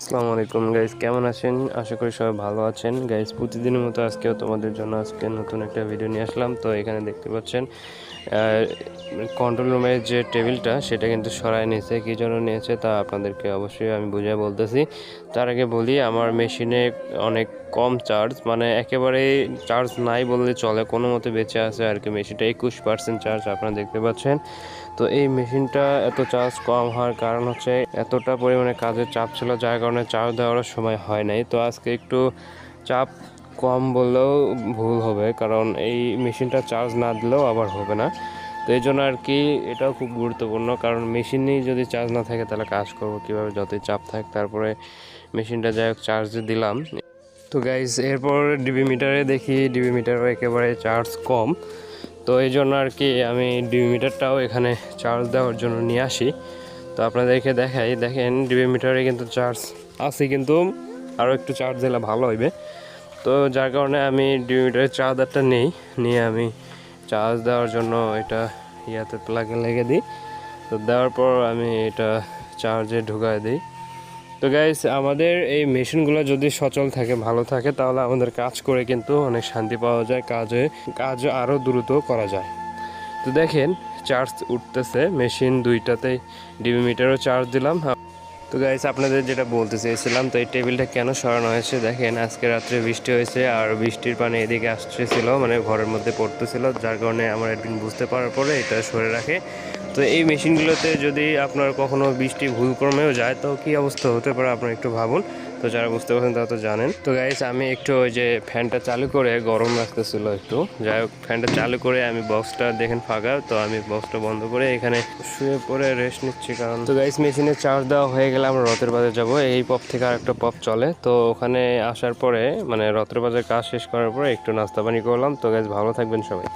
আসসালামু আলাইকুম গাইস, কেমন আছেন? আশা করি সবাই ভালো আছেন গাইস। প্রতিদিনের মতো আজকেও তোমাদের জন্য আজকে নতুন একটা ভিডিও নিয়ে আসলাম। তো এখানে দেখতে পাচ্ছেন কন্ট্রোল রুমের যে টেবিলটা সেটা কিন্তু সরাই নিয়েছে। কী জন্য নিয়েছে তা আপনাদেরকে অবশ্যই আমি বুঝিয়ে বলতেছি। তার আগে বলি, আমার মেশিনে অনেক কম চার্জ, মানে একেবারেই চার্জ নাই বললে চলে, কোনো মতে বেঁচে আছে আর কি। মেশিনটা 21% চার্জ আপনারা দেখতে পাচ্ছেন। তো এই মেশিনটা এত চার্জ কম হওয়ার কারণ হচ্ছে এতটা পরিমাণে কাজের চাপ ছিল, যার কারণে চার্জ দেওয়ার সময় হয় নাই। তো আজকে একটু চাপ কম বললেও ভুল হবে, কারণ এই মেশিনটা চার্জ না দিলেও আবার হবে না। তো এই জন্য আর কি এটাও খুব গুরুত্বপূর্ণ, কারণ মেশিনেই যদি চার্জ না থাকে তাহলে কাজ করবো কীভাবে, যতই চাপ থাকে। তারপরে মেশিনটা যাই হোক চার্জে দিলাম। তো গাইজ এরপর ডিবি মিটারে দেখি, ডিবি মিটারও একেবারে চার্জ কম। তো এই জন্য আর কি আমি ডিবি মিটারটাও এখানে চার্জ দেওয়ার জন্য নিয়ে আসি। তো আপনাদেরকে দেখাই, দেখেন ডিবি মিটারে কিন্তু চার্জ আছে, কিন্তু আরও একটু চার্জ দিলে ভালো হইবে। তো যার কারণে আমি ডিবি মিটারের চার্জারটা নিয়ে আমি চার্জ দেওয়ার জন্য এটা ইয়াতে প্লাগে লেগে দিই। তো দেওয়ার পর আমি এটা চার্জে ঢুকায় দিই। তো গাইস, আমাদের এই মেশিনগুলো যদি সচল থাকে, ভালো থাকে, তাহলে আমাদের কাজ করে কিন্তু অনেক শান্তি পাওয়া যায়, কাজ আরও দ্রুত করা যায়। তো দেখেন চার্জ উঠতেছে মেশিন দুইটাতেই, ডিবি মিটারও চার্জ দিলাম। তো গাইস, আপনাদের যেটা বলতে চেয়েছিলাম, তো এই টেবিলটা কেন সরানো হয়েছে, দেখেন আজকে রাত্রে বৃষ্টি হয়েছে আর বৃষ্টির পানি এদিকে আসতেছিল, মানে ঘরের মধ্যে পড়তেছিল, যার কারণে আমার একদিন বুঝতে পারার পরে এটা সরে রাখে। তো এই মেশিনগুলোতে যদি আপনার কখনো বৃষ্টি ভুলক্রমেও যায় তো কী অবস্থা হতে পারে আপনারা একটু ভাবুন। তো যারা বুঝতে পারছেন তারা তো জানেন। তো গাইস, আমি একটু ওই যে ফ্যানটা চালু করে, গরম লাগতেছিল একটু, যাই হোক ফ্যানটা চালু করে আমি বক্সটা দেখেন ফাঁকা, তো আমি বক্সটা বন্ধ করে এখানে শুয়ে পড়ে রেস্ট নিচ্ছি। কারণ তো গাইস, মেশিনে চার্জ দেওয়া হয়ে গেলে আমরা রথের বাজার যাব। এই পপ থেকে আর একটা পপ চলে, তো ওখানে আসার পরে মানে রথের বাজার কাজ শেষ করার পরে একটু নাস্তা পানি করলাম। তো গাইস, ভালো থাকবেন সবাই।